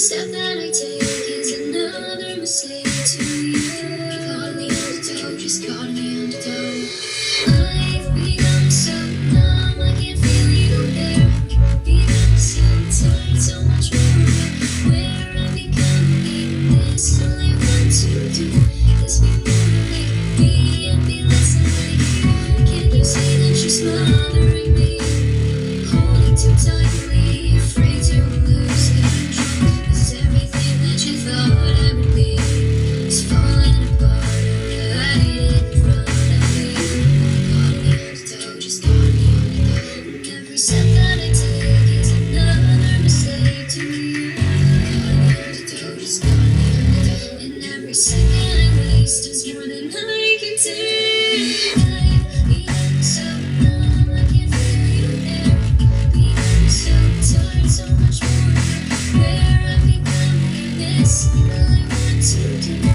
step that I take is another mistake to you. Caught in the undertow, just caught in the undertow. I've become so numb, I can't feel you there. Become so tired, so much more. Where I'm becoming this, all I want to do is be more like me and be less like you. Can't you see that you're smothering me? Holding too tightly, afraid to lose control. 'Cause everything that you thought I would be is falling apart right in front of me. Caught in the undertow, just caught in the undertow. And every step that I take is another mistake to you. Caught in the undertow, just caught in the undertow. And every second I waste is more than I can take. I've become so numb, I can't feel you there. Become so tired, so much more. Where I'm becoming this, all I want to do